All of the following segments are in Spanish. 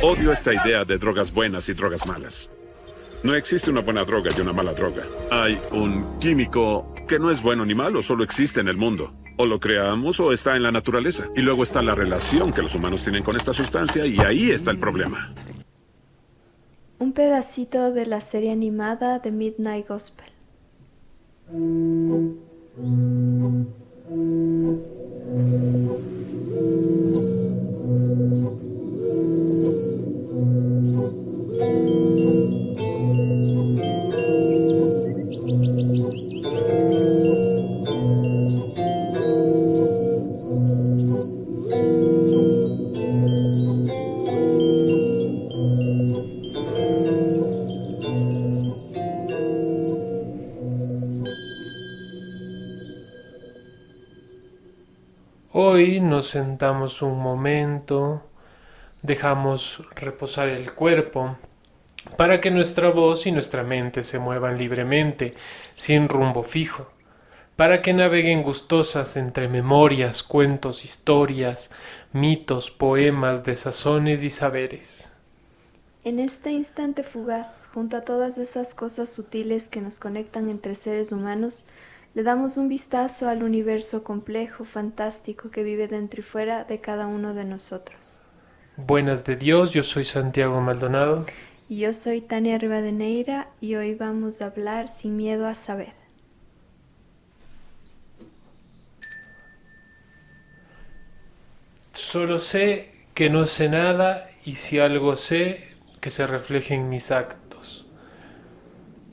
Odio esta idea de drogas buenas y drogas malas. No existe una buena droga y una mala droga. Hay un químico que no es bueno ni malo, solo existe en el mundo. O lo creamos o está en la naturaleza. Y luego está la relación que los humanos tienen con esta sustancia y ahí está el problema. Un pedacito de la serie animada de Midnight Gospel. Hoy nos sentamos un momento, dejamos reposar el cuerpo para que nuestra voz y nuestra mente se muevan libremente, sin rumbo fijo, para que naveguen gustosas entre memorias, cuentos, historias, mitos, poemas, desazones y saberes. En este instante fugaz, junto a todas esas cosas sutiles que nos conectan entre seres humanos, le damos un vistazo al universo complejo, fantástico que vive dentro y fuera de cada uno de nosotros. Buenas de Dios, yo soy Santiago Maldonado. Y yo soy Tania Rivadeneira y hoy vamos a hablar sin miedo a saber. Solo sé que no sé nada y si algo sé, que se refleje en mis actos.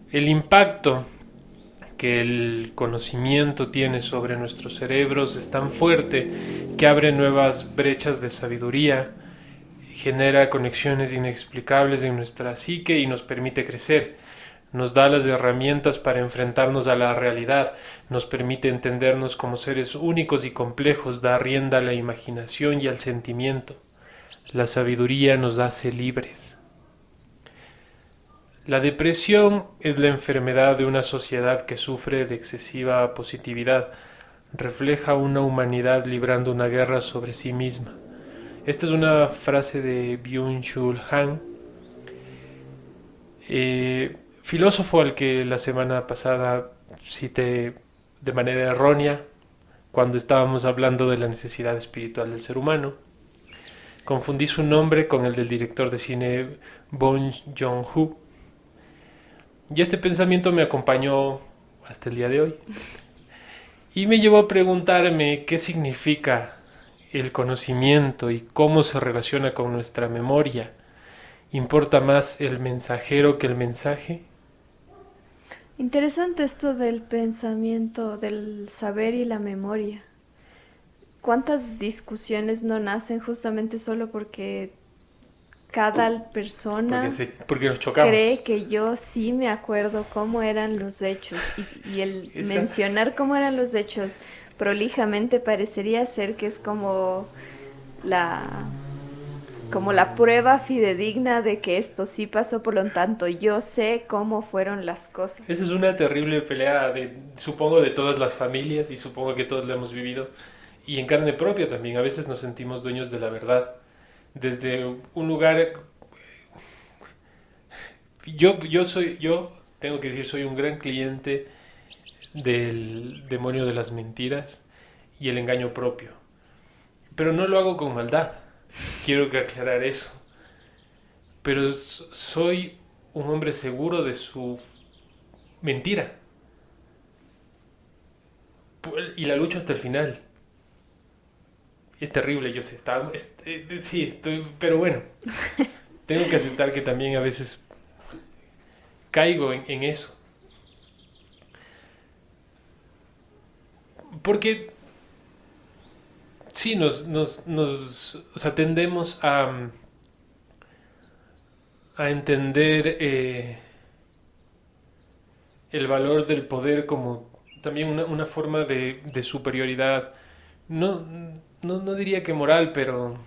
El impacto que el conocimiento tiene sobre nuestros cerebros es tan fuerte que abre nuevas brechas de sabiduría, genera conexiones inexplicables en nuestra psique y nos permite crecer. Nos da las herramientas para enfrentarnos a la realidad, nos permite entendernos como seres únicos y complejos, da rienda a la imaginación y al sentimiento. La sabiduría nos hace libres. La depresión es la enfermedad de una sociedad que sufre de excesiva positividad, refleja una humanidad librando una guerra sobre sí misma. Esta es una frase de Byung-Chul Han, filósofo al que la semana pasada cité de manera errónea cuando estábamos hablando de la necesidad espiritual del ser humano. Confundí su nombre con el del director de cine Bong Joon-ho. Y este pensamiento me acompañó hasta el día de hoy. Y me llevó a preguntarme qué significa el conocimiento y cómo se relaciona con nuestra memoria. ¿Importa más el mensajero que el mensaje? Interesante esto del pensamiento, del saber y la memoria. ¿Cuántas discusiones no nacen justamente solo porque cada persona Porque nos chocamos. cree que yo sí me acuerdo cómo eran los hechos y el mencionar cómo eran los hechos prolijamente parecería ser que es la como la prueba fidedigna de que esto sí pasó, por lo tanto yo sé cómo fueron las cosas. Esa es una terrible pelea, supongo, de todas las familias y supongo que todos la hemos vivido. Y en carne propia también, a veces nos sentimos dueños de la verdad. Desde un lugar... Yo tengo que decir, soy un gran cliente del demonio de las mentiras y el engaño propio. Pero no lo hago con maldad, quiero que aclarar eso. Pero soy un hombre seguro de su mentira. Y la lucho hasta el final. Es terrible, yo sé. Sí, pero bueno. Tengo que aceptar que también a veces caigo en eso. Porque sí, o sea, tendemos a entender el valor del poder como también una forma de superioridad. No, no diría que moral, pero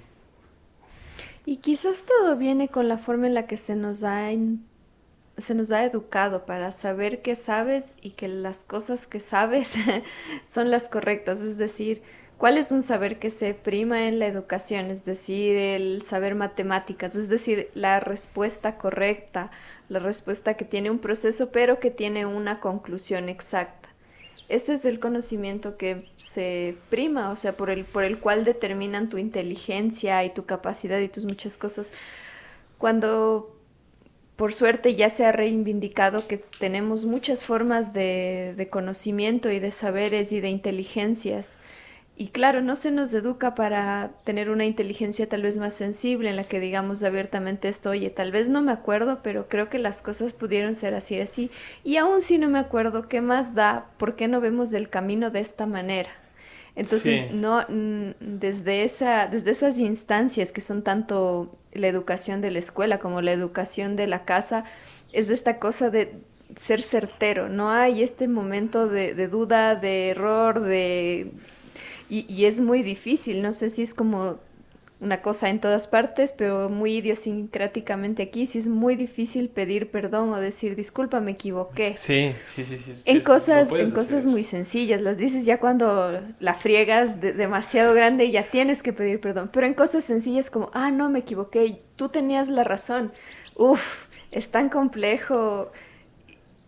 Y quizás todo viene con la forma en la que se nos ha educado para saber que sabes y que las cosas que sabes son las correctas. Es decir, ¿Cuál es un saber que se prima en la educación? Es decir, el saber matemáticas, es decir, la respuesta correcta, la respuesta que tiene un proceso, pero que tiene una conclusión exacta. Ese es el conocimiento que se prima, o sea, por el cual determinan tu inteligencia y tu capacidad y tus muchas cosas. Cuando por suerte ya se ha reivindicado que tenemos muchas formas de conocimiento y de saberes y de inteligencias. Y claro, no se nos educa para tener una inteligencia tal vez más sensible en la que digamos abiertamente esto, oye, tal vez no me acuerdo, pero creo que las cosas pudieron ser así, así. Y aún si no me acuerdo, ¿qué más da? ¿Por qué no vemos el camino de esta manera? Entonces, Sí, no, desde esas instancias que son tanto la educación de la escuela como la educación de la casa, es de esta cosa de ser certero, no hay este momento de duda, de error, y es muy difícil, no sé si es como una cosa en todas partes, pero muy idiosincráticamente aquí, sí es muy difícil pedir perdón o decir, disculpa, me equivoqué. sí, sí, sí, sí, no En puedes hacer cosas eso. muy sencillas, las dices ya cuando la friegas demasiado grande ya tienes que pedir perdón, pero en cosas sencillas como, ah, no, me equivoqué, tú tenías la razón, uf, es tan complejo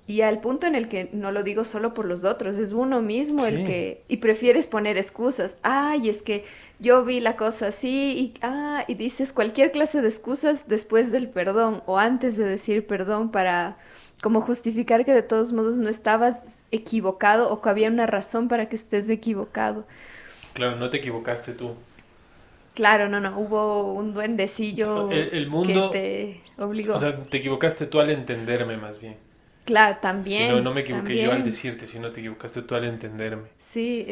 y al punto en el que no lo digo solo por los otros, es uno mismo el Sí, que, y prefieres poner excusas, ay, es que yo vi la cosa así, y dices cualquier clase de excusas después del perdón o antes de decir perdón para como justificar que de todos modos no estabas equivocado o que había una razón para que estés equivocado. claro, no te equivocaste tú. Claro, no, no, hubo un duendecillo El que mundo, te o obligó. sea, te equivocaste tú al entenderme más bien. Claro, Si no, no también, me equivoqué yo al también. decirte, sino te equivocaste tú al entenderme. Sí,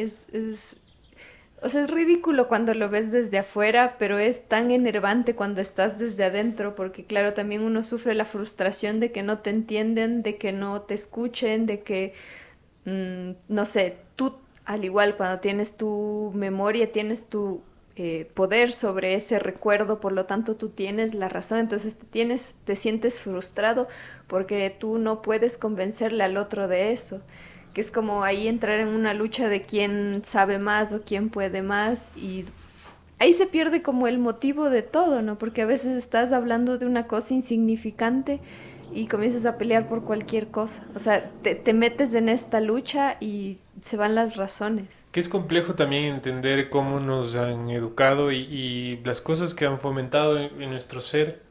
o sea, es ridículo cuando lo ves desde afuera, pero es tan enervante cuando estás desde adentro, porque claro, también uno sufre la frustración de que no te entienden, de que no te escuchen, de que, no sé, tú al igual cuando tienes tu memoria, tienes tu poder sobre ese recuerdo, por lo tanto tú tienes la razón, entonces te sientes frustrado porque tú no puedes convencerle al otro de eso, que es como ahí entrar en una lucha de quién sabe más o quién puede más y ahí se pierde como el motivo de todo, ¿no? Porque a veces estás hablando de una cosa insignificante y comienzas a pelear por cualquier cosa. O sea, te metes en esta lucha y se van las razones. Que es complejo también entender cómo nos han educado y las cosas que han fomentado en nuestro ser.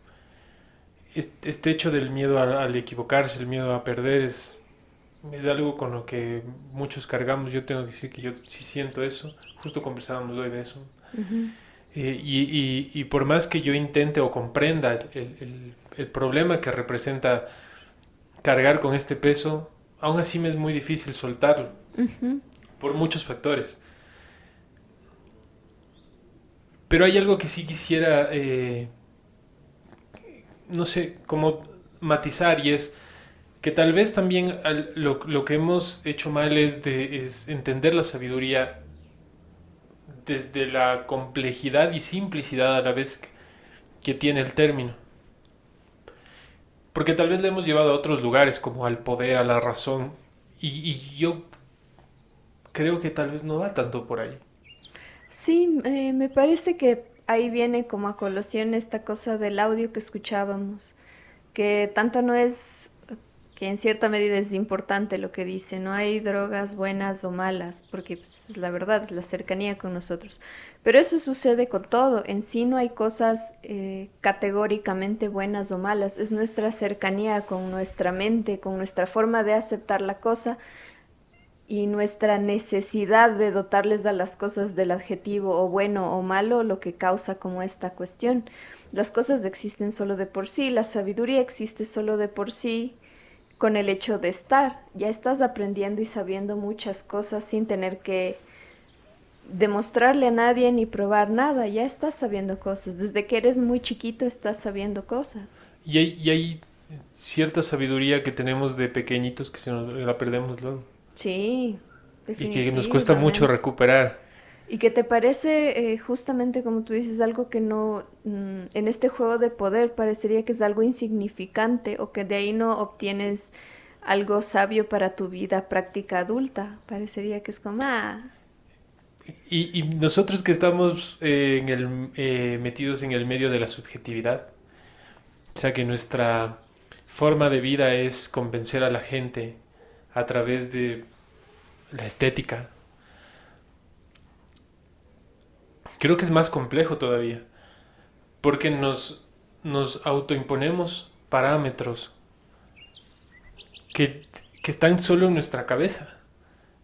Este hecho del miedo al equivocarse, el miedo a perder, es algo con lo que muchos cargamos. Yo tengo que decir que yo sí siento eso. Justo conversábamos hoy de eso. Ujú. Y por más que yo intente o comprenda el problema que representa cargar con este peso, aún así me es muy difícil soltarlo, Ujú. por muchos factores. Pero hay algo que sí quisiera, no sé, como matizar y es que tal vez también lo que hemos hecho mal es entender la sabiduría desde la complejidad y simplicidad a la vez que tiene el término. Porque tal vez le hemos llevado a otros lugares, como al poder, a la razón. Y yo creo que tal vez no va tanto por ahí. Sí, me parece que ahí viene como a colación esta cosa del audio que escuchábamos, que tanto no es, que en cierta medida es importante lo que dice, no hay drogas buenas o malas, porque pues, es la verdad, es la cercanía con nosotros. Pero eso sucede con todo, en sí no hay cosas categóricamente buenas o malas, es nuestra cercanía con nuestra mente, con nuestra forma de aceptar la cosa y nuestra necesidad de dotarles a las cosas del adjetivo o bueno o malo lo que causa como esta cuestión. Las cosas existen solo de por sí, la sabiduría existe solo de por sí con el hecho de estar. Ya estás aprendiendo y sabiendo muchas cosas sin tener que demostrarle a nadie ni probar nada, ya estás sabiendo cosas. Desde que eres muy chiquito estás sabiendo cosas. Y hay cierta sabiduría que tenemos de pequeñitos que se nos la perdemos luego. Sí, Y que nos cuesta mucho definitivamente. recuperar. ¿Y qué te parece justamente como tú dices, algo que no, en este juego de poder parecería que es algo insignificante o que de ahí no obtienes algo sabio para tu vida práctica adulta? Parecería que es como, ah, Y nosotros que estamos metidos en el medio de la subjetividad, o sea que nuestra forma de vida es convencer a la gente a través de la estética, creo que es más complejo todavía, porque nos autoimponemos parámetros que, que están solo en nuestra cabeza,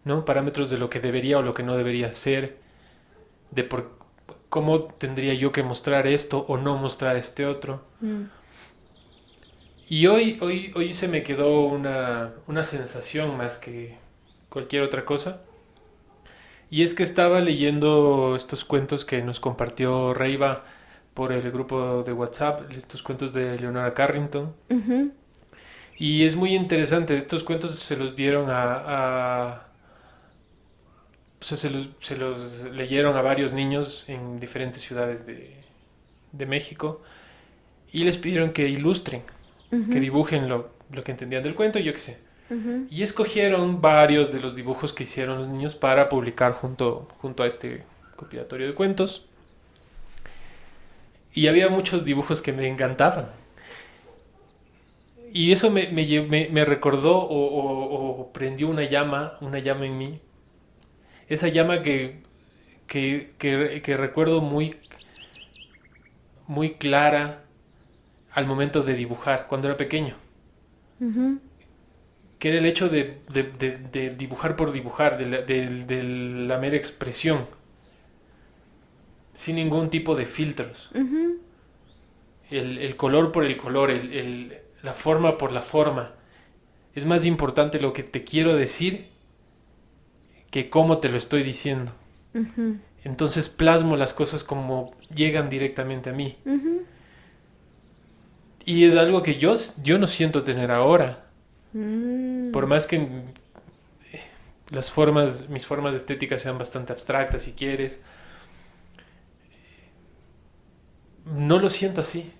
¿no? Parámetros de lo que debería o lo que no debería ser, de cómo tendría yo que mostrar esto o no mostrar este otro. Y hoy se me quedó una sensación más que cualquier otra cosa. Y es que estaba leyendo estos cuentos que nos compartió Reiva por el grupo de WhatsApp, estos cuentos de Leonora Carrington. Ujú. Y es muy interesante, estos cuentos se los dieron o sea, se los leyeron a varios niños en diferentes ciudades de México y les pidieron que ilustren, que dibujen lo que entendían del cuento, yo qué sé. Ujú. Y escogieron varios de los dibujos que hicieron los niños para publicar junto a este compilatorio de cuentos. Y había muchos dibujos que me encantaban. Y eso me recordó o prendió una llama en mí. Esa llama que recuerdo muy, muy clara al momento de dibujar, cuando era pequeño. Ujú. Que era el hecho de dibujar por dibujar, de la mera expresión, sin ningún tipo de filtros. Ujú. El color por el color, la forma por la forma. Es más importante lo que te quiero decir que cómo te lo estoy diciendo. Ujú. Entonces plasmo las cosas como llegan directamente a mí. Ujú. Y es algo que yo no siento tener ahora. Mm. Por más que mis formas estéticas sean bastante abstractas, si quieres, no lo siento así.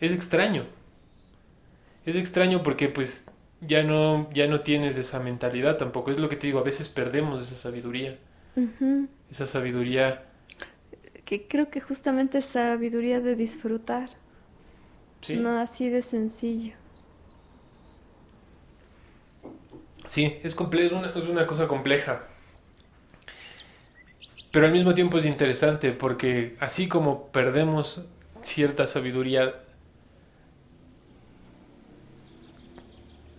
Es extraño. Es extraño porque pues ya no tienes esa mentalidad tampoco. Es lo que te digo, a veces perdemos esa sabiduría. Ujú. Esa sabiduría, Que creo que justamente es sabiduría de disfrutar, ¿sí? no así de sencillo. Sí, es una cosa compleja. Pero al mismo tiempo es interesante porque así como perdemos cierta sabiduría,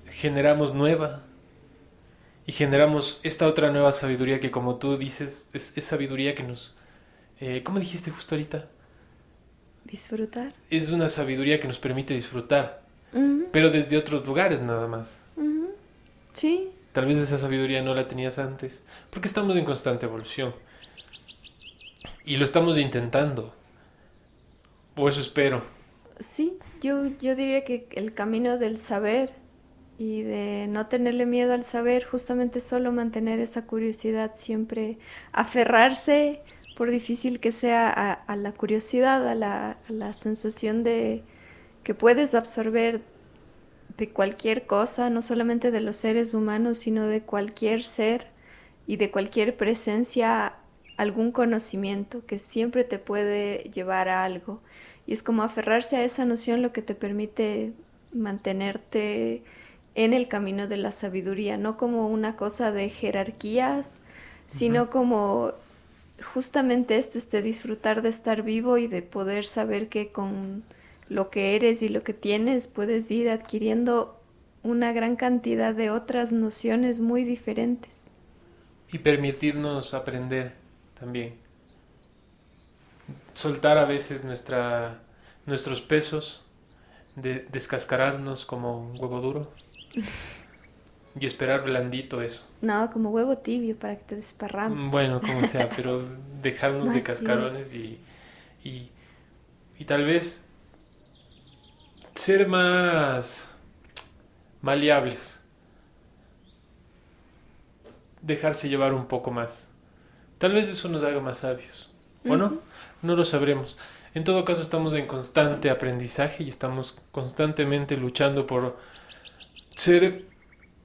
generamos nueva. Y generamos esta otra nueva sabiduría que, como tú dices, es sabiduría que nos... ¿cómo dijiste justo ahorita? Disfrutar. Es una sabiduría que nos permite disfrutar, Ujú. pero desde otros lugares nada más. Ujú. Sí, Tal vez esa sabiduría no la tenías antes, porque estamos en constante evolución. Y lo estamos intentando. O eso espero. sí. Yo diría que el camino del saber y de no tenerle miedo al saber, justamente solo mantener esa curiosidad, siempre aferrarse, por difícil que sea, a la curiosidad, a la sensación de que puedes absorber de cualquier cosa, no solamente de los seres humanos, sino de cualquier ser y de cualquier presencia, algún conocimiento que siempre te puede llevar a algo. Y es como aferrarse a esa noción lo que te permite mantenerte en el camino de la sabiduría, no como una cosa de jerarquías, sino como justamente esto, este disfrutar de estar vivo y de poder saber que con lo que eres y lo que tienes puedes ir adquiriendo una gran cantidad de otras nociones muy diferentes. Y permitirnos aprender también. Soltar a veces nuestros pesos, descascararnos como un huevo duro y esperar blandito eso. No, como huevo tibio para que te desparrames. Bueno, como sea, pero dejarnos No, de sí. cascarones y tal vez ser más maleables. Dejarse llevar un poco más. Tal vez eso nos haga más sabios. ¿O no? No lo sabremos. En todo caso, estamos en constante aprendizaje y estamos constantemente luchando por ser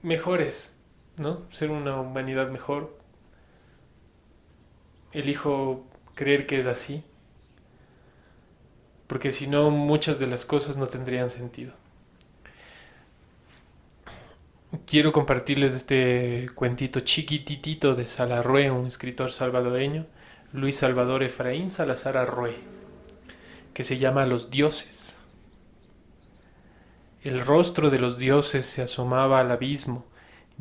mejores ¿no? Ser una humanidad mejor. Elijo creer que es así, porque si no, muchas de las cosas no tendrían sentido. Quiero compartirles este cuentito chiquititito de Salarrué, un escritor salvadoreño, Luis Salvador Efraín Salazar Arrué, que se llama Los dioses. El rostro de los dioses se asomaba al abismo,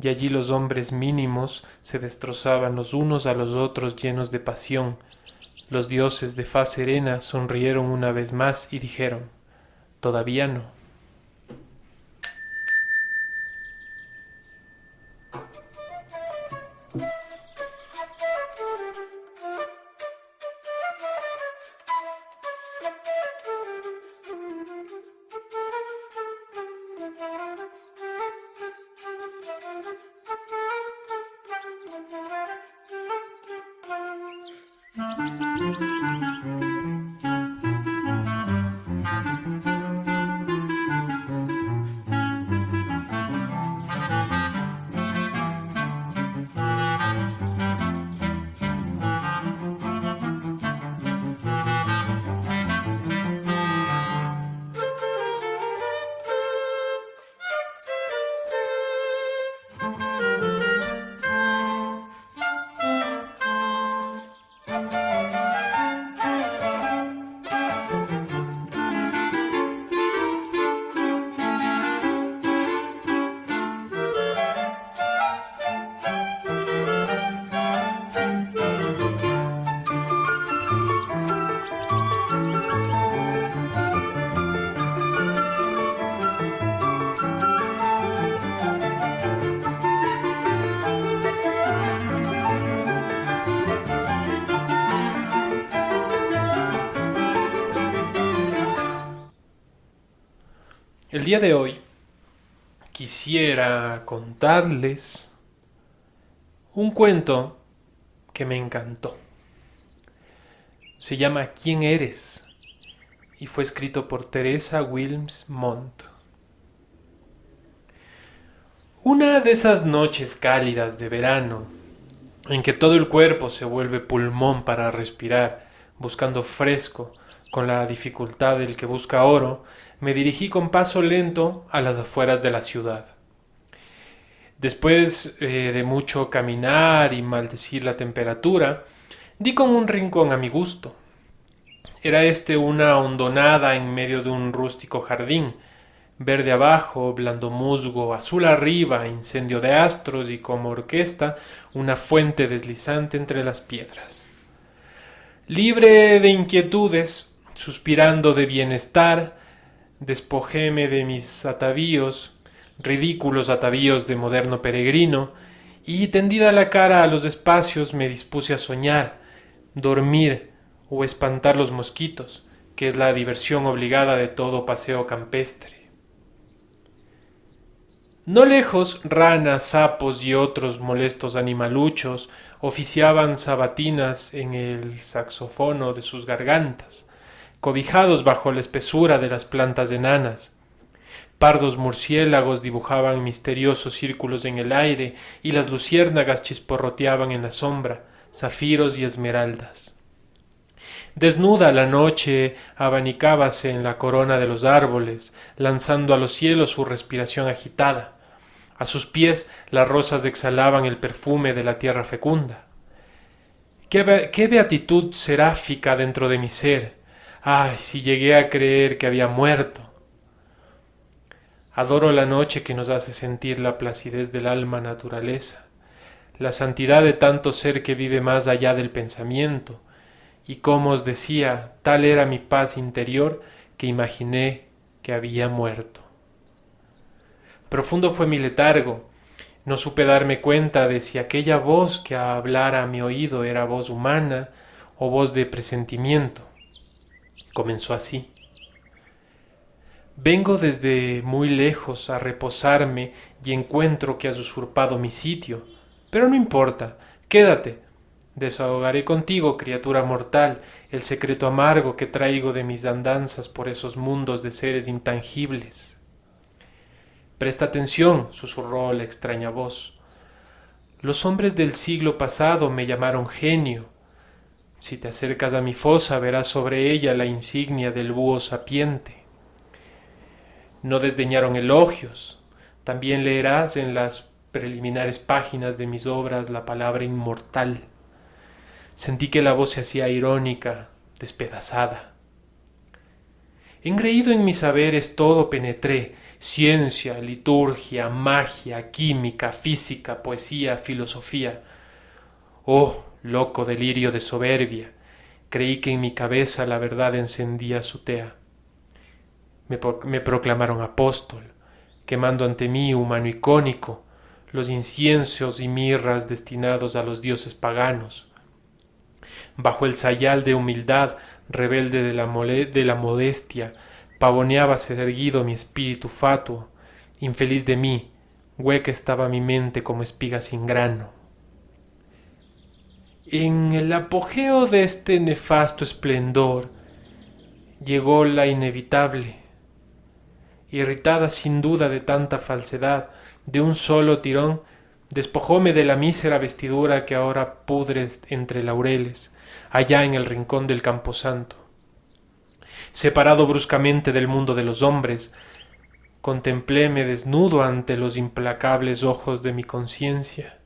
y allí los hombres mínimos se destrozaban los unos a los otros llenos de pasión. Los dioses de faz serena sonrieron una vez más y dijeron: todavía no. El día de hoy quisiera contarles un cuento que me encantó. Se llama ¿Quién eres? Y fue escrito por Teresa Wilms Montt. Una de esas noches cálidas de verano, en que todo el cuerpo se vuelve pulmón para respirar, buscando fresco, con la dificultad del que busca oro, me dirigí con paso lento a las afueras de la ciudad. Después de mucho caminar y maldecir la temperatura, di con un rincón a mi gusto. Era una hondonada en medio de un rústico jardín, verde abajo, blando musgo, azul arriba, incendio de astros y como orquesta, una fuente deslizante entre las piedras. Libre de inquietudes, suspirando de bienestar, despojéme de mis atavíos, ridículos atavíos de moderno peregrino, y tendida la cara a los espacios me dispuse a soñar, dormir o espantar los mosquitos, que es la diversión obligada de todo paseo campestre. No lejos, ranas, sapos y otros molestos animaluchos oficiaban sabatinas en el saxofono de sus gargantas, cobijados bajo la espesura de las plantas enanas. Pardos murciélagos dibujaban misteriosos círculos en el aire y las luciérnagas chisporroteaban en la sombra, zafiros y esmeraldas. Desnuda la noche abanicábase en la corona de los árboles, lanzando a los cielos su respiración agitada. A sus pies las rosas exhalaban el perfume de la tierra fecunda. ¡Qué beatitud seráfica dentro de mi ser! ¡Ay, si llegué a creer que había muerto! Adoro la noche que nos hace sentir la placidez del alma naturaleza, la santidad de tanto ser que vive más allá del pensamiento, y como os decía, tal era mi paz interior que imaginé que había muerto. Profundo fue mi letargo, no supe darme cuenta de si aquella voz que hablara a mi oído era voz humana o voz de presentimiento. Comenzó así: vengo desde muy lejos a reposarme y encuentro que has usurpado mi sitio, pero no importa, quédate. Desahogaré contigo, criatura mortal, el secreto amargo que traigo de mis andanzas por esos mundos de seres intangibles. Presta atención, susurró la extraña voz. Los hombres del siglo pasado me llamaron genio. Si te acercas a mi fosa verás sobre ella la insignia del búho sapiente. No desdeñaron elogios. También leerás en las preliminares páginas de mis obras la palabra inmortal. Sentí que la voz se hacía irónica, despedazada. Engreído en mis saberes todo penetré, ciencia, liturgia, magia, química, física, poesía, filosofía. Oh, loco delirio de soberbia, creí que en mi cabeza la verdad encendía su tea. Me proclamaron apóstol, quemando ante mí, humano icónico, los inciensos y mirras destinados a los dioses paganos. Bajo el sayal de humildad, rebelde de la modestia, pavoneábase erguido mi espíritu fatuo. Infeliz de mí, hueca estaba mi mente como espiga sin grano. En el apogeo de este nefasto esplendor llegó la inevitable. Irritada sin duda de tanta falsedad, de un solo tirón, despojóme de la mísera vestidura que ahora pudres entre laureles, allá en el rincón del camposanto. Separado bruscamente del mundo de los hombres, contempléme desnudo ante los implacables ojos de mi conciencia.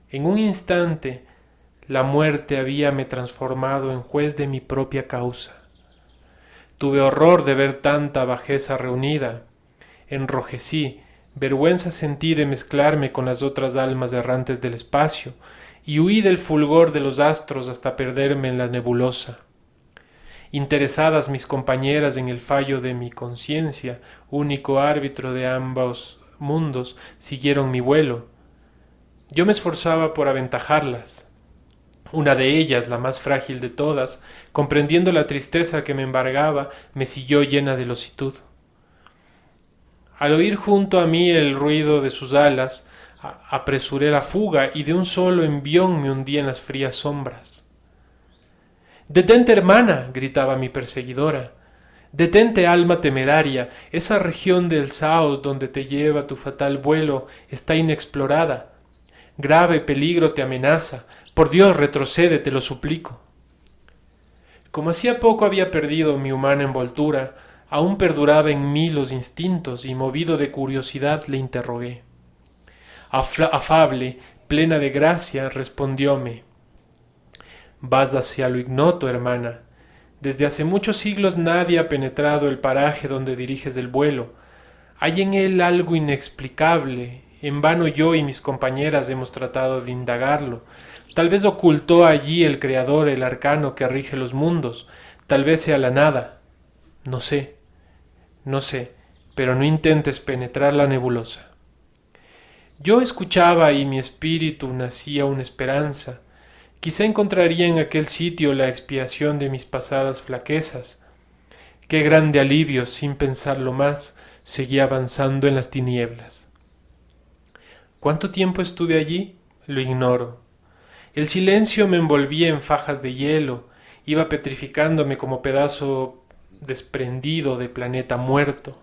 En un instante, la muerte habíame transformado en juez de mi propia causa. Tuve horror de ver tanta bajeza reunida. Enrojecí, vergüenza sentí de mezclarme con las otras almas errantes del espacio, y huí del fulgor de los astros hasta perderme en la nebulosa. Interesadas mis compañeras en el fallo de mi conciencia, único árbitro de ambos mundos, siguieron mi vuelo. Yo me esforzaba por aventajarlas. Una de ellas, la más frágil de todas, comprendiendo la tristeza que me embargaba, me siguió llena de lositud. Al oír junto a mí el ruido de sus alas, apresuré la fuga y de un solo envión me hundí en las frías sombras. «¡Detente, hermana!», gritaba mi perseguidora. «¡Detente, alma temeraria! Esa región del Saos donde te lleva tu fatal vuelo está inexplorada. Grave peligro te amenaza. Por Dios, retrocede, te lo suplico». Como hacía poco había perdido mi humana envoltura, aún perduraba en mí los instintos y movido de curiosidad le interrogué. Afable, plena de gracia, respondióme: «Vas hacia lo ignoto, hermana. Desde hace muchos siglos nadie ha penetrado el paraje donde diriges el vuelo. Hay en él algo inexplicable. En vano yo y mis compañeras hemos tratado de indagarlo. Tal vez ocultó allí el Creador el arcano que rige los mundos. Tal vez sea la nada. No sé, pero no intentes penetrar la nebulosa». Yo escuchaba y mi espíritu nacía una esperanza. Quizá encontraría en aquel sitio la expiación de mis pasadas flaquezas. Qué grande alivio, sin pensarlo más, seguí avanzando en las tinieblas. ¿Cuánto tiempo estuve allí? Lo ignoro. El silencio me envolvía en fajas de hielo, iba petrificándome como pedazo desprendido de planeta muerto.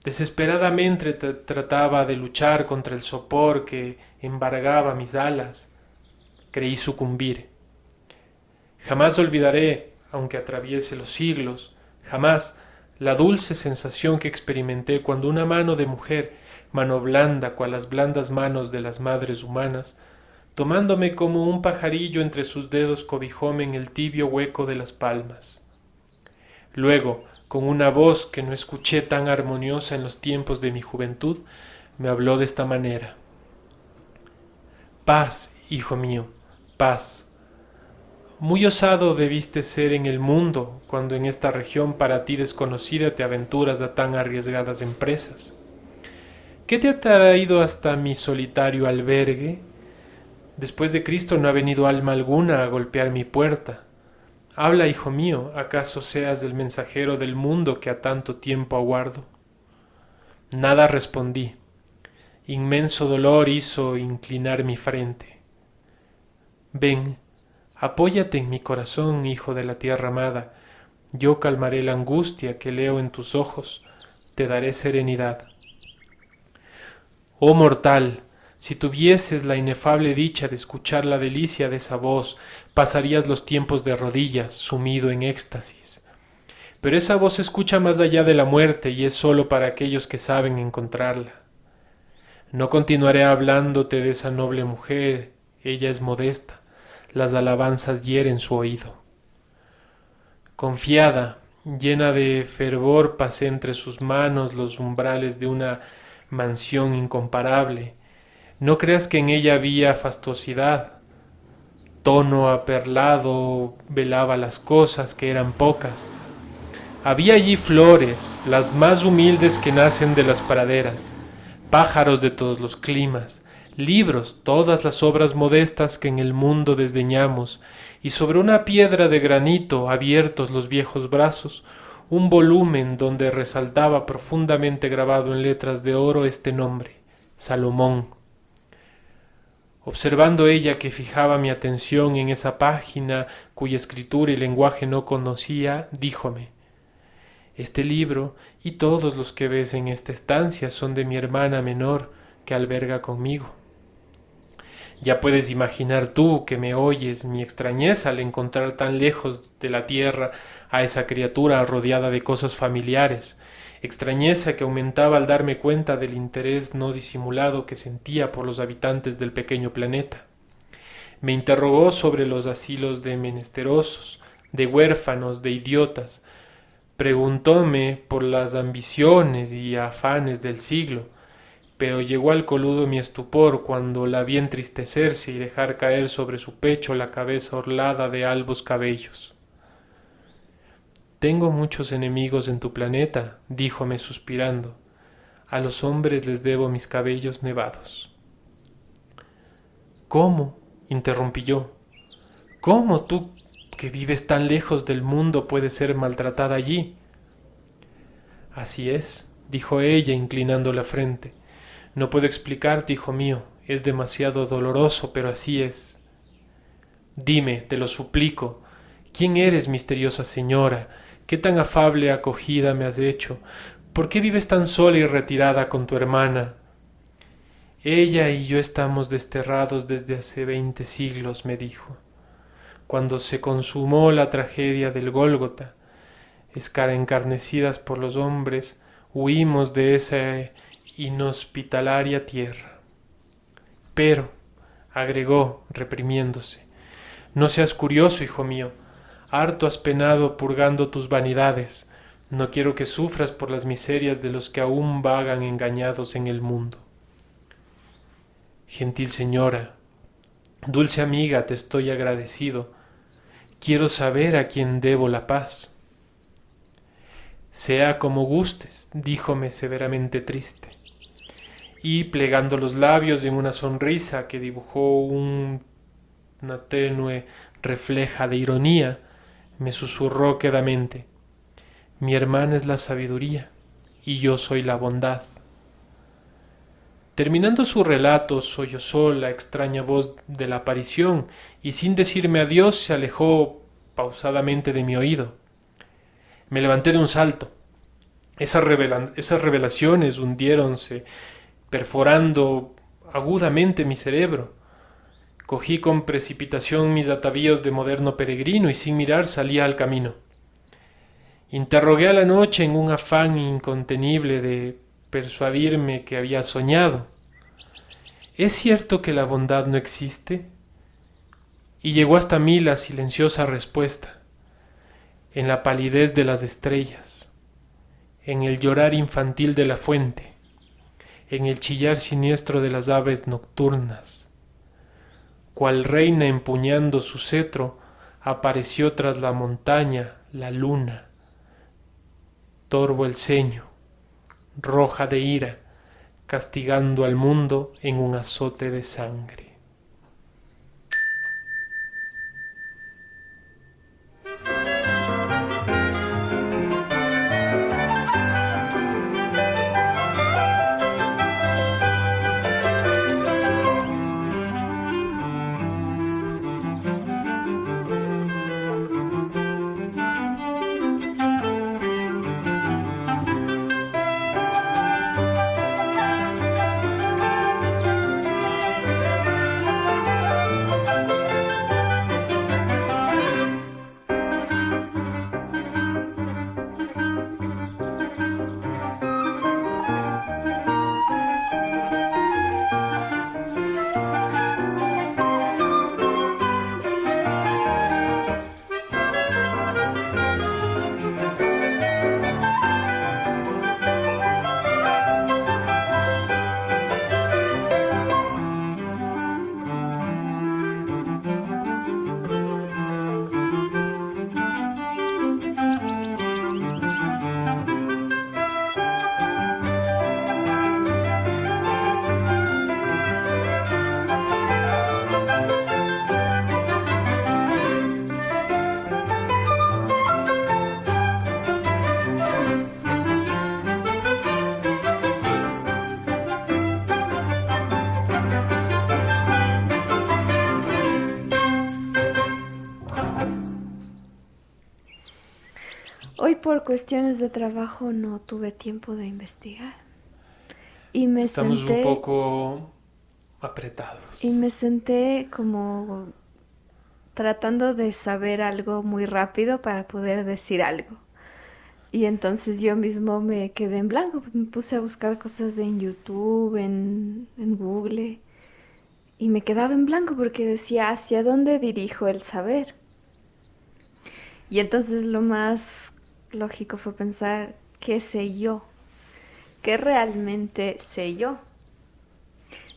Desesperadamente trataba de luchar contra el sopor que embargaba mis alas. Creí sucumbir. Jamás olvidaré, aunque atraviese los siglos, jamás la dulce sensación que experimenté cuando una mano de mujer, mano blanda cual las blandas manos de las madres humanas, tomándome como un pajarillo entre sus dedos, cobijóme en el tibio hueco de las palmas. Luego, con una voz que no escuché tan armoniosa en los tiempos de mi juventud, me habló de esta manera: «Paz, hijo mío, paz. Muy osado debiste ser en el mundo cuando en esta región para ti desconocida te aventuras a tan arriesgadas empresas. ¿Qué te ha traído hasta mi solitario albergue? Después de Cristo no ha venido alma alguna a golpear mi puerta. Habla, hijo mío, ¿acaso seas el mensajero del mundo que a tanto tiempo aguardo?» Nada respondí. Inmenso dolor hizo inclinar mi frente. «Ven, apóyate en mi corazón, hijo de la tierra amada. Yo calmaré la angustia que leo en tus ojos, te daré serenidad». «Oh mortal, Si tuvieses la inefable dicha de escuchar la delicia de esa voz, pasarías los tiempos de rodillas, sumido en éxtasis. Pero esa voz se escucha más allá de la muerte y es sólo para aquellos que saben encontrarla. No continuaré hablándote de esa noble mujer, ella es modesta, las alabanzas hieren su oído. Confiada, llena de fervor, pasé entre sus manos los umbrales de una mansión incomparable. No creas que en ella había fastuosidad. Tono aperlado velaba las cosas, que eran pocas. Había allí flores, las más humildes que nacen de las praderas, pájaros de todos los climas, libros, todas las obras modestas que en el mundo desdeñamos, y sobre una piedra de granito, abiertos los viejos brazos, un volumen donde resaltaba profundamente grabado en letras de oro este nombre, Salomón. Observando ella que fijaba mi atención en esa página cuya escritura y lenguaje no conocía, díjome: este libro y todos los que ves en esta estancia son de mi hermana menor que alberga conmigo. Ya puedes imaginar tú que me oyes mi extrañeza al encontrar tan lejos de la tierra a esa criatura rodeada de cosas familiares, extrañeza que aumentaba al darme cuenta del interés no disimulado que sentía por los habitantes del pequeño planeta. Me interrogó sobre los asilos de menesterosos, de huérfanos, de idiotas. Preguntóme por las ambiciones y afanes del siglo, pero llegó al coludo mi estupor cuando la vi entristecerse y dejar caer sobre su pecho la cabeza orlada de albos cabellos. Tengo muchos enemigos en tu planeta, díjome suspirando. A los hombres les debo mis cabellos nevados. ¿Cómo? Interrumpí yo. ¿Cómo tú, que vives tan lejos del mundo, puedes ser maltratada allí? Así es, dijo ella inclinando la frente. No puedo explicarte, hijo mío, es demasiado doloroso, pero así es. Dime, te lo suplico, ¿quién eres, misteriosa señora? ¿Qué tan afable acogida me has hecho? ¿Por qué vives tan sola y retirada con tu hermana? Ella y yo estamos desterrados desde hace 20 siglos, me dijo. Cuando se consumó la tragedia del Gólgota, encarnecidas por los hombres, huimos de esa inhospitalaria tierra. Pero, agregó, reprimiéndose, no seas curioso, hijo mío, harto has penado purgando tus vanidades, no quiero que sufras por las miserias de los que aún vagan engañados en el mundo. Gentil señora, dulce amiga, te estoy agradecido, quiero saber a quién debo la paz. Sea como gustes, díjome severamente triste, y plegando los labios en una sonrisa que dibujó una tenue refleja de ironía, me susurró quedamente: mi hermana es la sabiduría y yo soy la bondad. Terminando su relato, sollozó la extraña voz de la aparición y sin decirme adiós se alejó pausadamente de mi oído. Me levanté de un salto. Esas revelaciones hundiéronse, perforando agudamente mi cerebro. Cogí con precipitación mis atavíos de moderno peregrino y sin mirar salí al camino. Interrogué a la noche en un afán incontenible de persuadirme que había soñado. ¿Es cierto que la bondad no existe? Y llegó hasta mí la silenciosa respuesta: en la palidez de las estrellas, en el llorar infantil de la fuente, en el chillar siniestro de las aves nocturnas. Cual reina empuñando su cetro, apareció tras la montaña la luna. Torvo el ceño, roja de ira, castigando al mundo en un azote de sangre. Hoy por cuestiones de trabajo no tuve tiempo de investigar. Y me Estamos un senté, poco apretados. y me senté como tratando de saber algo muy rápido para poder decir algo. Y entonces yo mismo me quedé en blanco, me puse a buscar cosas en YouTube, en Google, y me quedaba en blanco porque decía, ¿hacia dónde dirijo el saber? Y entonces lo más lógico fue pensar, ¿qué sé yo? ¿Qué realmente sé yo?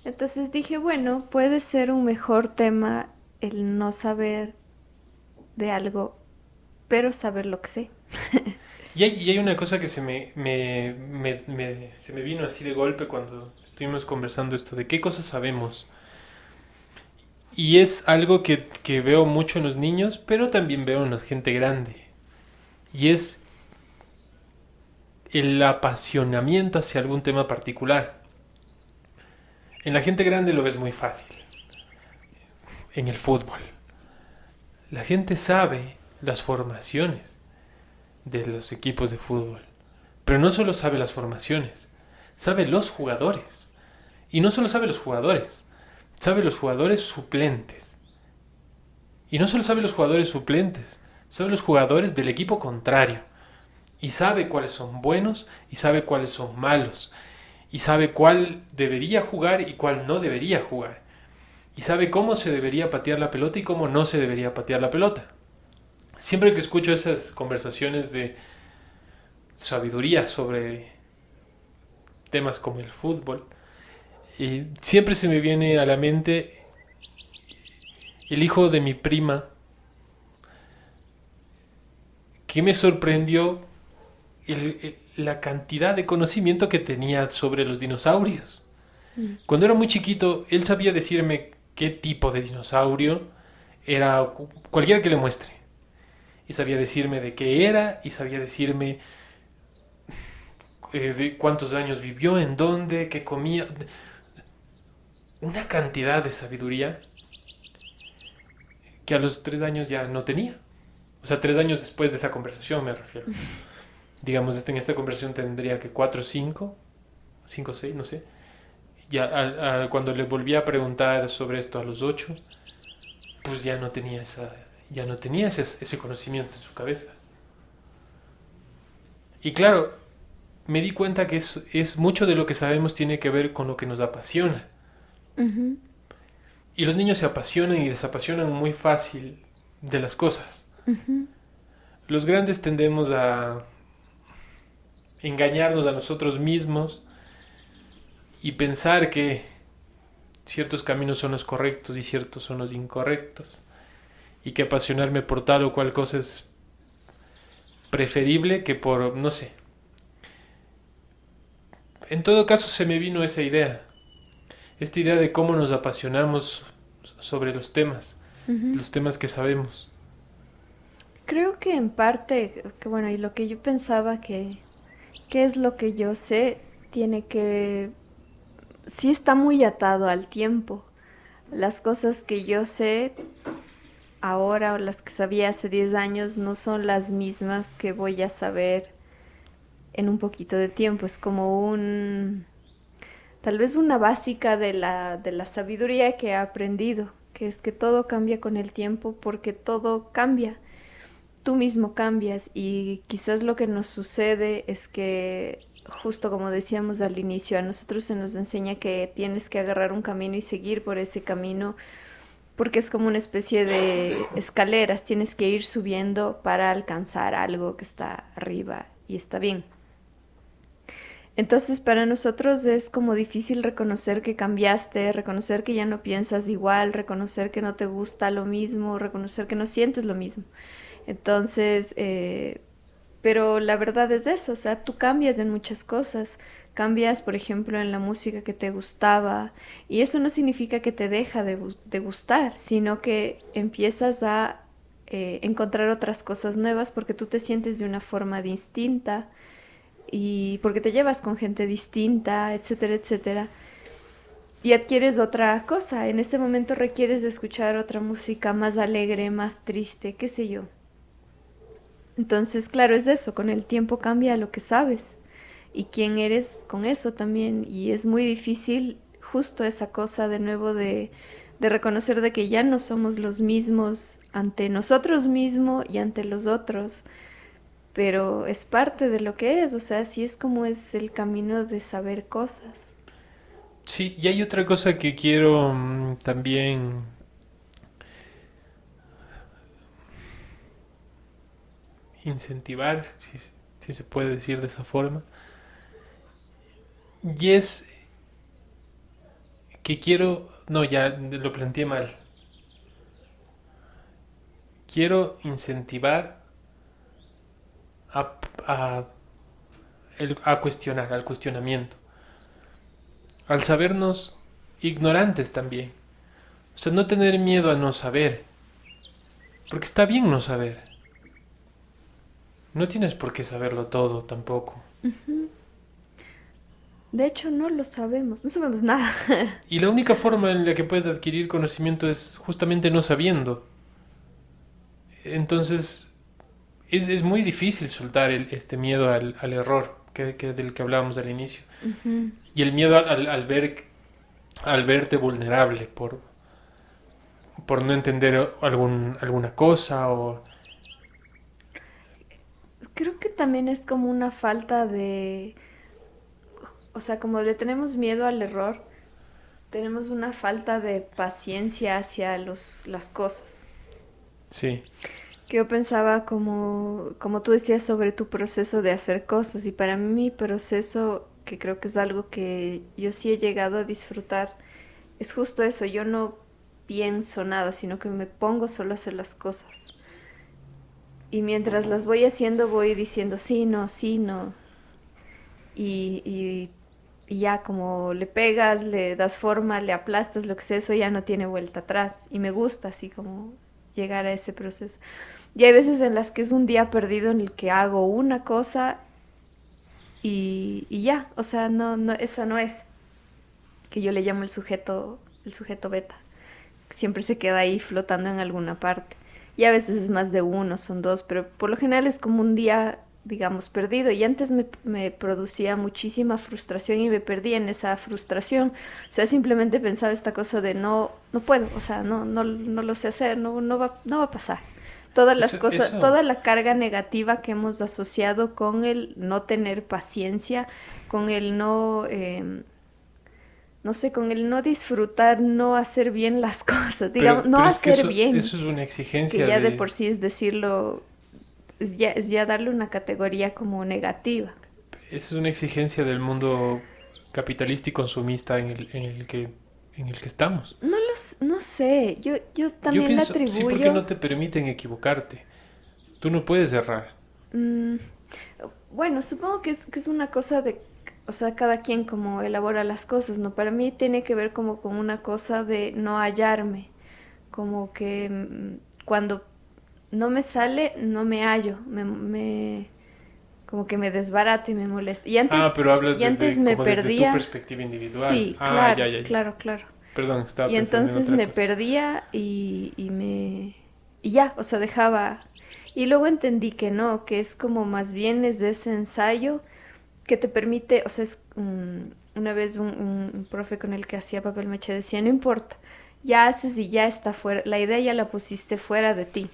Entonces dije, bueno, puede ser un mejor tema el no saber de algo, pero saber lo que sé. Y hay una cosa que se me vino así de golpe cuando estuvimos conversando esto, de qué cosas sabemos. Y es algo que veo mucho en los niños, pero también veo en la gente grande. Y es el apasionamiento hacia algún tema particular. En la gente grande lo ves muy fácil. En el fútbol. La gente sabe las formaciones de los equipos de fútbol. Pero no solo sabe las formaciones, sabe los jugadores. Y no solo sabe los jugadores, sabe los jugadores suplentes. Y no solo sabe los jugadores suplentes, sabe los jugadores del equipo contrario. Y sabe cuáles son buenos y sabe cuáles son malos. Y sabe cuál debería jugar y cuál no debería jugar. Y sabe cómo se debería patear la pelota y cómo no se debería patear la pelota. Siempre que escucho esas conversaciones de sabiduría sobre temas como el fútbol, siempre se me viene a la mente el hijo de mi prima, que me sorprendió la cantidad de conocimiento que tenía sobre los dinosaurios. Cuando era muy chiquito, él sabía decirme qué tipo de dinosaurio era cualquiera que le muestre. Y sabía decirme de qué era, y sabía decirme de cuántos años vivió, en dónde, qué comía. Una cantidad de sabiduría que a los 3 años ya no tenía. O sea, 3 años después de esa conversación me refiero. Digamos, en esta conversación tendría que 4, 5 o 6, no sé. Ya cuando le volví a preguntar sobre esto a los 8, pues ya no tenía ese conocimiento en su cabeza. Y claro, me di cuenta que es mucho de lo que sabemos tiene que ver con lo que nos apasiona. Uh-huh. Y los niños se apasionan y desapasionan muy fácil de las cosas. Uh-huh. Los grandes tendemos a engañarnos a nosotros mismos y pensar que ciertos caminos son los correctos y ciertos son los incorrectos, y que apasionarme por tal o cual cosa es preferible que por, no sé. En todo caso se me vino esa idea, esta idea de cómo nos apasionamos sobre los temas, Uh-huh. los temas que sabemos. Creo que en parte, que bueno, y lo que yo pensaba que es lo que yo sé, tiene que, sí está muy atado al tiempo. Las cosas que yo sé ahora o las que sabía hace 10 años no son las mismas que voy a saber en un poquito de tiempo. Es como tal vez una básica de la sabiduría que he aprendido, que es que todo cambia con el tiempo porque todo cambia. Tú mismo cambias y quizás lo que nos sucede es que, justo como decíamos al inicio, a nosotros se nos enseña que tienes que agarrar un camino y seguir por ese camino porque es como una especie de escaleras, tienes que ir subiendo para alcanzar algo que está arriba y está bien. Entonces para nosotros es como difícil reconocer que cambiaste, reconocer que ya no piensas igual, reconocer que no te gusta lo mismo, reconocer que no sientes lo mismo. Entonces, pero la verdad es eso, o sea, tú cambias en muchas cosas. Cambias, por ejemplo, en la música que te gustaba, y eso no significa que te deja de gustar, sino que empiezas a encontrar otras cosas nuevas porque tú te sientes de una forma distinta y porque te llevas con gente distinta, etcétera, etcétera. Y adquieres otra cosa. En ese momento requieres de escuchar otra música más alegre, más triste, qué sé yo. Entonces, claro, es eso, con el tiempo cambia lo que sabes y quién eres con eso también. Y es muy difícil justo esa cosa de nuevo de reconocer de que ya no somos los mismos ante nosotros mismos y ante los otros, pero es parte de lo que es, o sea, así es como es el camino de saber cosas. Sí, y hay otra cosa que quiero también incentivar, si se puede decir de esa forma, y es que quiero, no, ya lo planteé mal, quiero incentivar a, a, a cuestionar, al cuestionamiento, al sabernos ignorantes también. O sea, no tener miedo a no saber, porque está bien no saber. No tienes por qué saberlo todo tampoco. De hecho, no lo sabemos, no sabemos nada. Y la única forma en la que puedes adquirir conocimiento es justamente no sabiendo. Entonces, es muy difícil soltar este miedo al error del que hablábamos al inicio. Y el miedo al verte vulnerable por no entender alguna cosa o... Creo que también es como una falta de, o sea, como le tenemos miedo al error, tenemos una falta de paciencia hacia las cosas. Sí, Que yo pensaba como tú decías sobre tu proceso de hacer cosas y para mí mi proceso, que creo que es algo que yo sí he llegado a disfrutar, es justo eso, yo no pienso nada, sino que me pongo solo a hacer las cosas. Y mientras las voy haciendo voy diciendo sí, no, sí, no. Y, y, y ya como le pegas, le das forma, le aplastas, lo que sea, eso ya no tiene vuelta atrás. Y me gusta así como llegar a ese proceso. Y hay veces en las que es un día perdido en el que hago una cosa y ya, o sea, esa no es, que yo le llamo el sujeto beta, que siempre se queda ahí flotando en alguna parte. Y a veces es más de uno, son dos, pero por lo general es como un día, digamos, perdido. Y antes me producía muchísima frustración y me perdía en esa frustración. O sea, simplemente pensaba esta cosa de no puedo, o sea, no lo sé hacer, no va a pasar. Todas las cosas, eso, toda la carga negativa que hemos asociado con el no tener paciencia, con el no sé, con el no disfrutar, no hacer bien las cosas, digamos, no pero es que hacer bien, eso es una que exigencia ya de de... por sí es decirlo, es ya darle una categoría como negativa. Eso es una exigencia del mundo capitalista y consumista en el que estamos. No sé, yo Yo también la pienso, sí, porque atribuyo, no te permiten equivocarte. Tú no puedes errar. mm, bueno, supongo que es una cosa de, o sea, cada quien como elabora las cosas, ¿no? Para mí tiene que ver como con una cosa de no hallarme, como que cuando no me sale, no me hallo, como que me desbarato y me molesto. Ah, pero hablas Y antes desde me como desde tu perdía, perspectiva individual. sí, Ah, claro, ya, ya, ya. claro, claro. Perdón, estaba Y pensando en entonces otra me cosa. perdía y ya, o sea, dejaba. Y luego entendí que no, que es como más bien es de ese ensayo que te permite, o sea, una vez un profe con el que hacía papel maché decía, no importa, ya haces y ya está fuera, la idea ya la pusiste fuera de ti.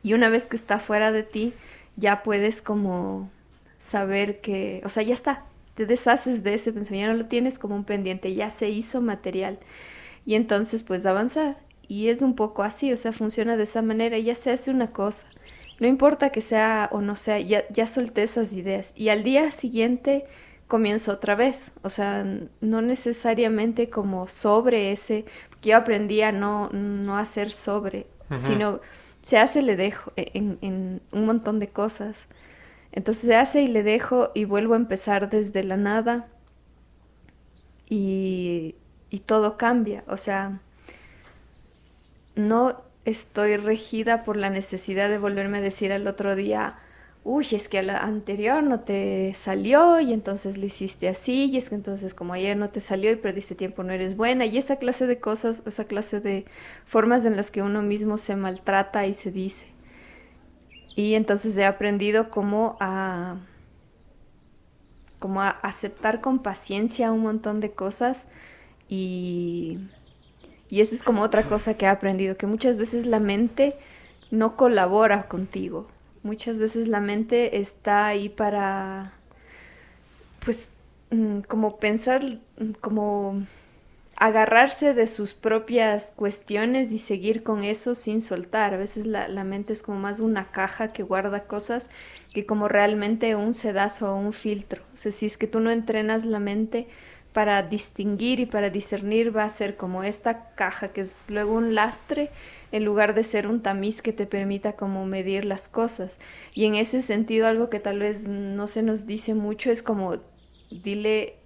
Y una vez que está fuera de ti, ya puedes como saber que, o sea, ya está, te deshaces de ese pensamiento, ya no lo tienes como un pendiente, ya se hizo material. Y entonces puedes avanzar. Y es un poco así, o sea, funciona de esa manera, ya se hace una cosa. No importa que sea o no sea, ya solté esas ideas. Y al día siguiente comienzo otra vez. O sea, no necesariamente como sobre ese, porque yo aprendí a no hacer sobre, Ujú. sino se hace, le dejo en un montón de cosas. Entonces se hace y le dejo y vuelvo a empezar desde la nada y todo cambia. O sea, no estoy regida por la necesidad de volverme a decir al otro día, uy, es que a la anterior no te salió y entonces lo hiciste así, y es que entonces como ayer no te salió y perdiste tiempo, no eres buena, y esa clase de cosas, esa clase de formas en las que uno mismo se maltrata y se dice. Y entonces he aprendido como a aceptar con paciencia un montón de cosas y, y esa es como otra cosa que he aprendido, que muchas veces la mente no colabora contigo. Muchas veces la mente está ahí para, pues, como pensar, como agarrarse de sus propias cuestiones y seguir con eso sin soltar. A veces la mente es como más una caja que guarda cosas que como realmente un sedazo o un filtro. O sea, si es que tú no entrenas la mente para distinguir y para discernir, va a ser como esta caja que es luego un lastre en lugar de ser un tamiz que te permita como medir las cosas. Y en ese sentido, algo que tal vez no se nos dice mucho es como dile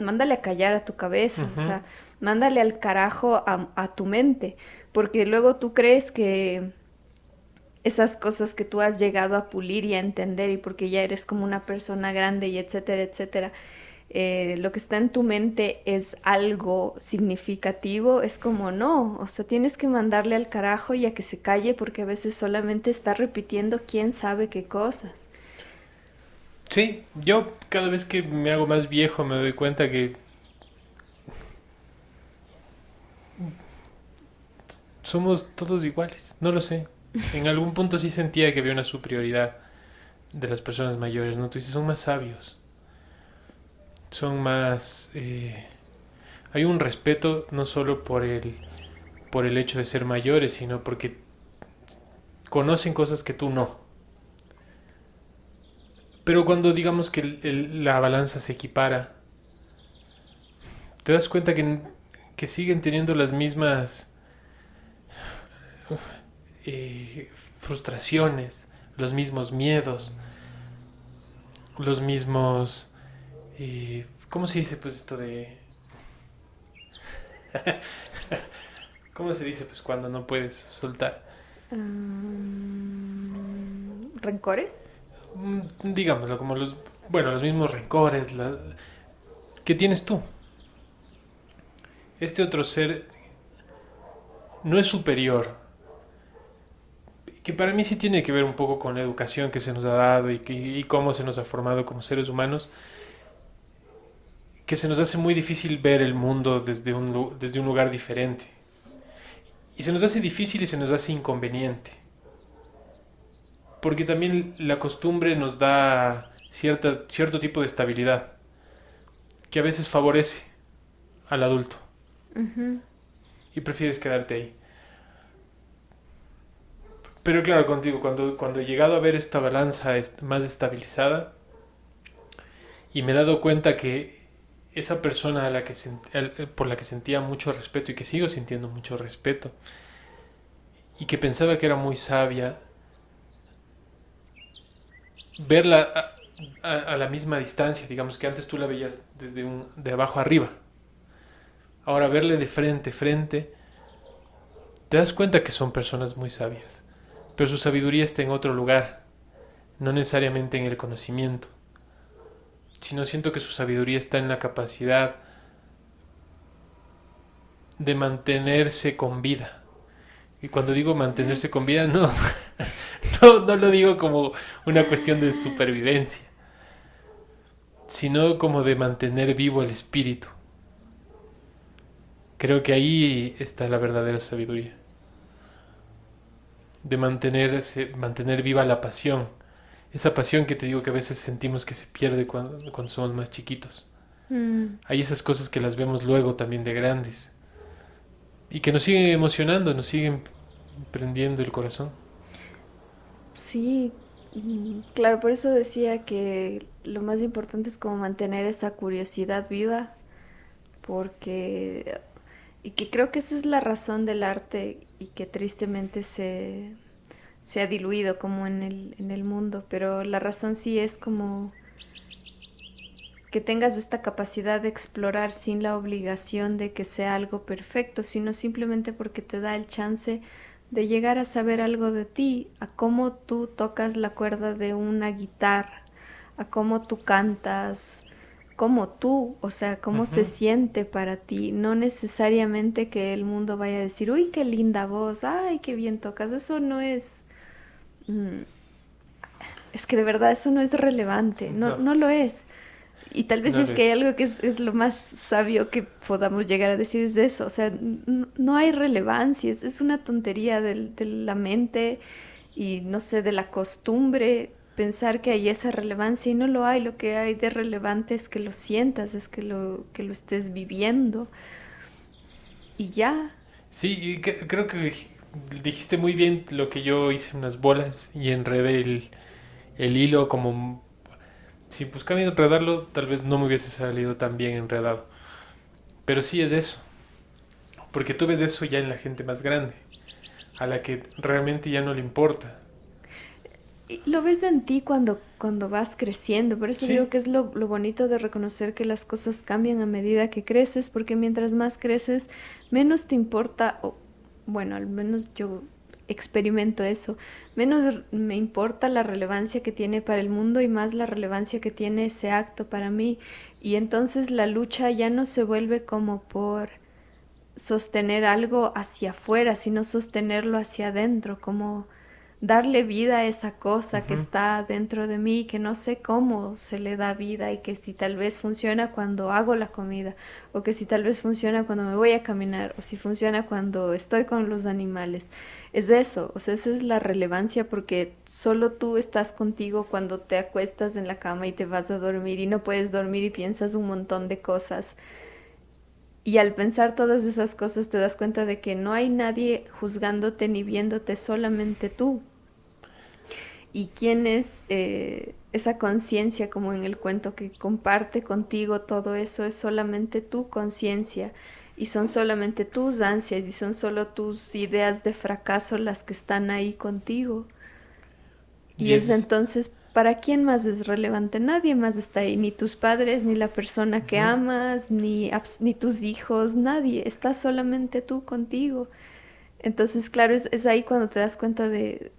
mándale a callar a tu cabeza, o Ujú. sea, mándale al carajo a tu mente, porque luego tú crees que esas cosas que tú has llegado a pulir y a entender y porque ya eres como una persona grande y etcétera, etcétera, lo que está en tu mente es algo significativo, es como no, o sea, tienes que mandarle al carajo y a que se calle porque a veces solamente está repitiendo quién sabe qué cosas. Sí, yo cada vez que me hago más viejo me doy cuenta que somos todos iguales. No lo sé. En algún punto sí sentía que había una superioridad de las personas mayores, ¿no? Tú dices, son más sabios, son más... hay un respeto no solo por el hecho de ser mayores, sino porque conocen cosas que tú no. Pero cuando digamos que la balanza se equipara, te das cuenta que siguen teniendo las mismas frustraciones, los mismos miedos, los mismos... ¿cómo se dice pues esto de... ¿Cómo se dice pues cuando no puedes soltar? ¿Rencores? Digámoslo, como los... Bueno, los mismos rencores que tienes tú. Este otro ser no es superior, que para mí sí tiene que ver un poco con la educación que se nos ha dado y cómo se nos ha formado como seres humanos, que se nos hace muy difícil ver el mundo desde un lugar diferente. Y se nos hace difícil y se nos hace inconveniente. Porque también la costumbre nos da cierto tipo de estabilidad que a veces favorece al adulto Ujú. y prefieres quedarte ahí. Pero claro, contigo, cuando he llegado a ver esta balanza más estabilizada y me he dado cuenta que esa persona por la que sentía mucho respeto y que sigo sintiendo mucho respeto y que pensaba que era muy sabia, verla a la misma distancia, digamos que antes tú la veías de abajo arriba, ahora verle de frente, te das cuenta que son personas muy sabias, pero su sabiduría está en otro lugar, no necesariamente en el conocimiento, sino siento que su sabiduría está en la capacidad de mantenerse con vida. Y cuando digo mantenerse con vida, no lo digo como una cuestión de supervivencia, sino como de mantener vivo el espíritu. Creo que ahí está la verdadera sabiduría, de mantener viva la pasión, esa pasión que te digo que a veces sentimos que se pierde cuando somos más chiquitos. Mm, Hay esas cosas que las vemos luego también de grandes y que nos siguen emocionando, nos siguen prendiendo el corazón. sí, claro, por eso decía que lo más importante es como mantener esa curiosidad viva, porque y que creo que esa es la razón del arte y que tristemente se ha diluido como en el mundo, pero la razón sí es como que tengas esta capacidad de explorar sin la obligación de que sea algo perfecto, sino simplemente porque te da el chance de llegar a saber algo de ti, a cómo tú tocas la cuerda de una guitarra, a cómo tú cantas, cómo tú, o sea, cómo se Ujú. siente para ti, no necesariamente que el mundo vaya a decir, uy, qué linda voz, ay, qué bien tocas, eso no es, es que de verdad eso no es relevante, no, No, no lo es. Y tal vez no es lo que hay es. algo que es lo más sabio que podamos llegar a decir es eso, o sea, no hay relevancia, es una tontería de la mente y no sé, de la costumbre pensar que hay esa relevancia y no lo hay, lo que hay de relevante es que lo sientas, es que lo estés viviendo y ya. Sí, y creo que dijiste muy bien lo que yo hice unas bolas y enredé el hilo como... Si buscaba enredarlo, tal vez no me hubiese salido tan bien enredado. Pero sí es eso, porque tú ves eso ya en la gente más grande, a la que realmente ya no le importa. Y lo ves en ti cuando vas creciendo, por eso digo Sí, que es lo bonito de reconocer que las cosas cambian a medida que creces, porque mientras más creces, menos te importa, o bueno, al menos yo experimento eso, menos me importa la relevancia que tiene para el mundo y más la relevancia que tiene ese acto para mí. Y entonces la lucha ya no se vuelve como por sostener algo hacia afuera, sino sostenerlo hacia adentro, como darle vida a esa cosa que ujú. está dentro de mí, que no sé cómo se le da vida y que si tal vez funciona cuando hago la comida, o que si tal vez funciona cuando me voy a caminar, o si funciona cuando estoy con los animales. Es eso, o sea, esa es la relevancia porque solo tú estás contigo cuando te acuestas en la cama y te vas a dormir y no puedes dormir y piensas un montón de cosas y al pensar todas esas cosas te das cuenta de que no hay nadie juzgándote ni viéndote, solamente tú. ¿Y quién es esa conciencia, como en el cuento, que comparte contigo todo eso? Es solamente tu conciencia y son solamente tus ansias y son solo tus ideas de fracaso las que están ahí contigo. Y Y es eso es... entonces, ¿para quién más es relevante? Nadie más está ahí, ni tus padres, ni la persona que ujú. amas, ni tus hijos, nadie, está solamente tú contigo. Entonces, claro, es ahí cuando te das cuenta de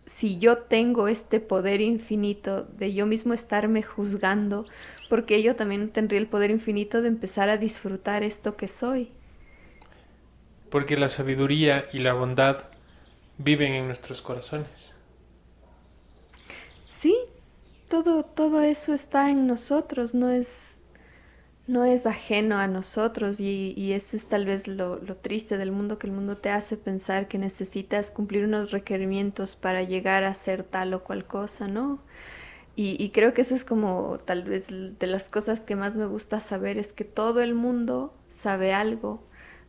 si yo tengo este poder infinito de yo mismo estarme juzgando, porque yo también tendría el poder infinito de empezar a disfrutar esto que soy. Porque la sabiduría y la bondad viven en nuestros corazones. Sí, todo eso está en nosotros, no es ajeno a nosotros y ese es tal vez lo triste del mundo, que el mundo te hace pensar que necesitas cumplir unos requerimientos para llegar a ser tal o cual cosa, ¿no? Y creo que eso es como tal vez de las cosas que más me gusta saber, es que todo el mundo sabe algo,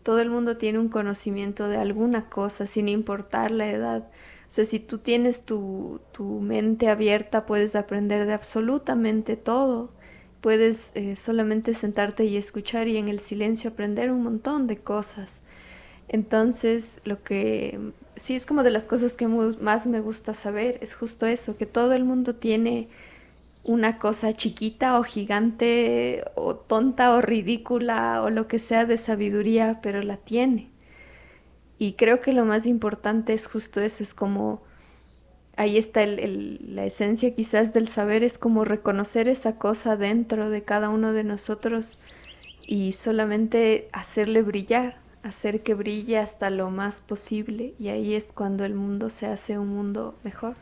todo el mundo tiene un conocimiento de alguna cosa, sin importar la edad. O sea, si tú tienes tu mente abierta, puedes aprender de absolutamente todo. Puedes solamente sentarte y escuchar y en el silencio aprender un montón de cosas. Entonces, lo que sí es como de las cosas que más me gusta saber es justo eso, que todo el mundo tiene una cosa chiquita o gigante o tonta o ridícula o lo que sea de sabiduría, pero la tiene. Y creo que lo más importante es justo eso, es como ahí está la esencia quizás del saber, es como reconocer esa cosa dentro de cada uno de nosotros y solamente hacerle brillar, hacer que brille hasta lo más posible y ahí es cuando el mundo se hace un mundo mejor.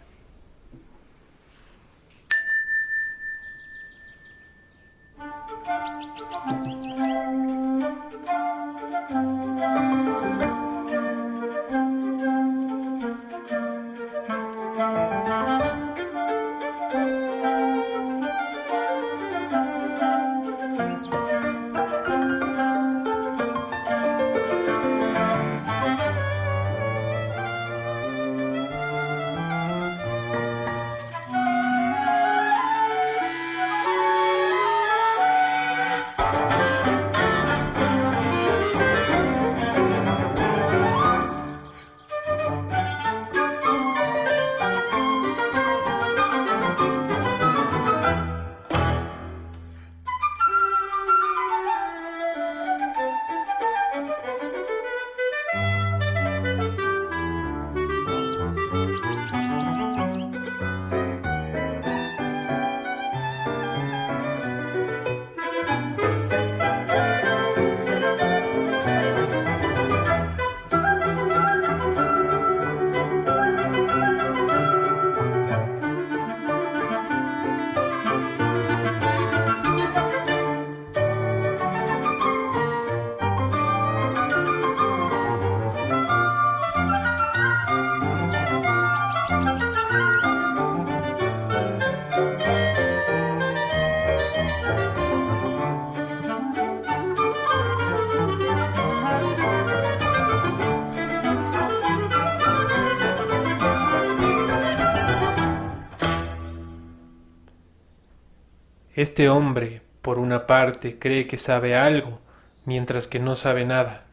Este hombre, por una parte, cree que sabe algo, mientras que no sabe nada.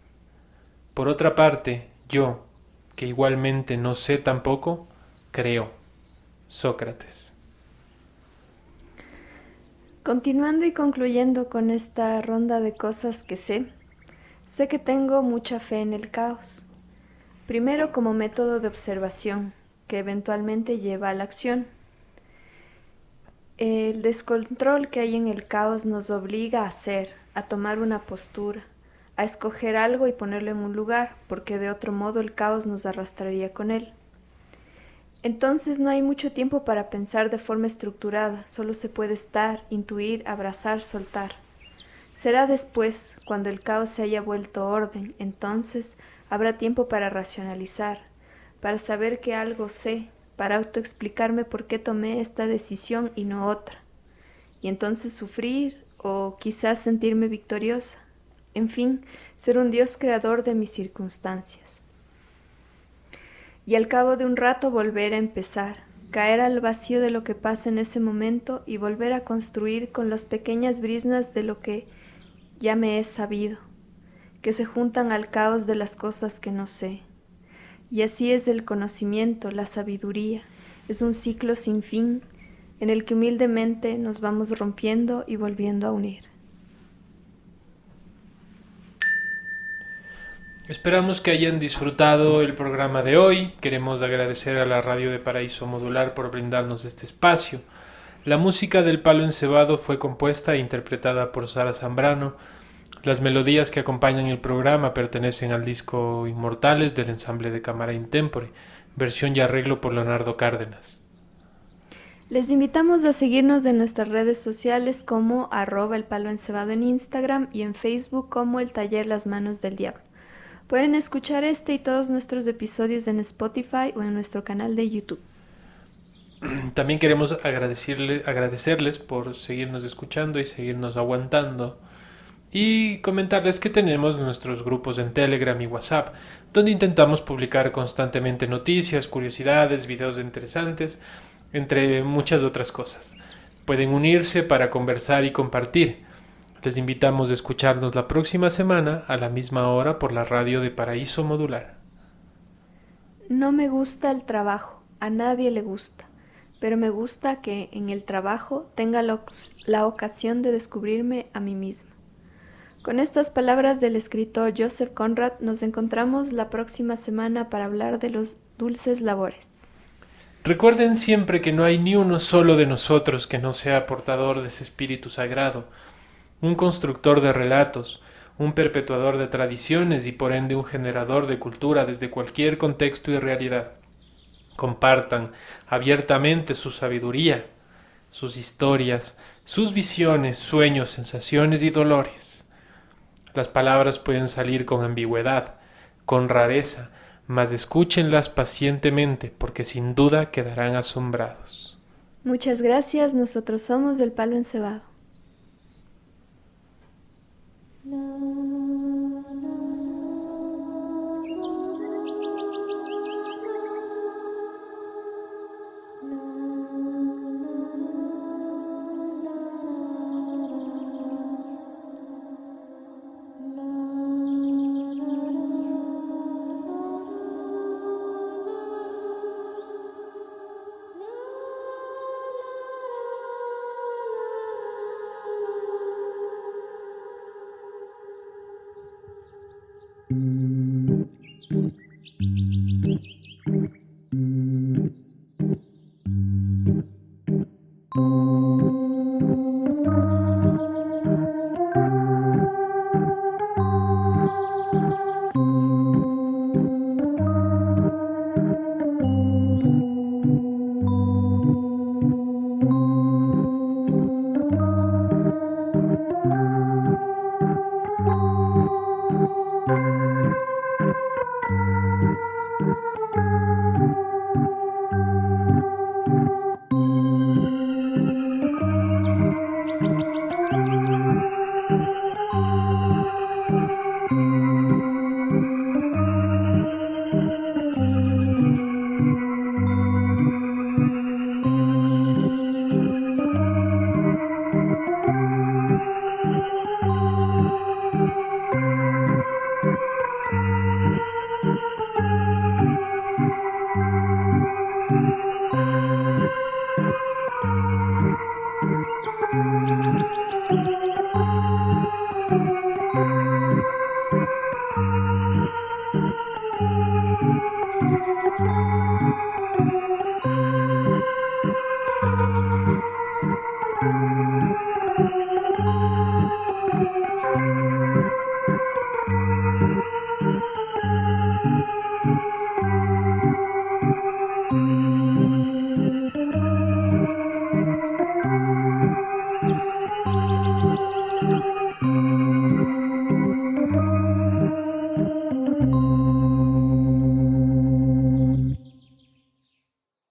Por otra parte, yo, que igualmente no sé tampoco, creo. Sócrates. Continuando y concluyendo con esta ronda de cosas que sé que tengo mucha fe en el caos. Primero como método de observación, que eventualmente lleva a la acción. El descontrol que hay en el caos nos obliga a hacer, a tomar una postura, a escoger algo y ponerlo en un lugar, porque de otro modo el caos nos arrastraría con él. Entonces no hay mucho tiempo para pensar de forma estructurada, solo se puede estar, intuir, abrazar, soltar. Será después, cuando el caos se haya vuelto orden, entonces habrá tiempo para racionalizar, para saber que algo sé, para autoexplicarme por qué tomé esta decisión y no otra, y entonces sufrir o quizás sentirme victoriosa, en fin, ser un Dios creador de mis circunstancias. Y al cabo de un rato volver a empezar, caer al vacío de lo que pasa en ese momento y volver a construir con las pequeñas briznas de lo que ya me es sabido, que se juntan al caos de las cosas que no sé. Y así es el conocimiento, la sabiduría, es un ciclo sin fin en el que humildemente nos vamos rompiendo y volviendo a unir. Esperamos que hayan disfrutado el programa de hoy. Queremos agradecer a la Radio de Paraíso Modular por brindarnos este espacio. La música del Palo Encebado fue compuesta e interpretada por Sara Zambrano. Las melodías que acompañan el programa pertenecen al disco Inmortales del ensamble de cámara Intempore, versión y arreglo por Leonardo Cárdenas. Les invitamos a seguirnos en nuestras redes sociales como @elpaloencebado en Instagram y en Facebook como El Taller Las Manos del Diablo. Pueden escuchar este y todos nuestros episodios en Spotify o en nuestro canal de YouTube. También queremos agradecerles por seguirnos escuchando y seguirnos aguantando. Y comentarles que tenemos nuestros grupos en Telegram y WhatsApp, donde intentamos publicar constantemente noticias, curiosidades, videos interesantes, entre muchas otras cosas. Pueden unirse para conversar y compartir. Les invitamos a escucharnos la próxima semana a la misma hora por la radio de Paraíso Modular. No me gusta el trabajo, a nadie le gusta, pero me gusta que en el trabajo tenga la ocasión de descubrirme a mí mismo. Con estas palabras del escritor Joseph Conrad nos encontramos la próxima semana para hablar de los dulces labores. Recuerden siempre que no hay ni uno solo de nosotros que no sea portador de ese espíritu sagrado, un constructor de relatos, un perpetuador de tradiciones y por ende un generador de cultura desde cualquier contexto y realidad. Compartan abiertamente su sabiduría, sus historias, sus visiones, sueños, sensaciones y dolores. Las palabras pueden salir con ambigüedad, con rareza, mas escúchenlas pacientemente porque sin duda quedarán asombrados. Muchas gracias, nosotros somos del Palo Encebado.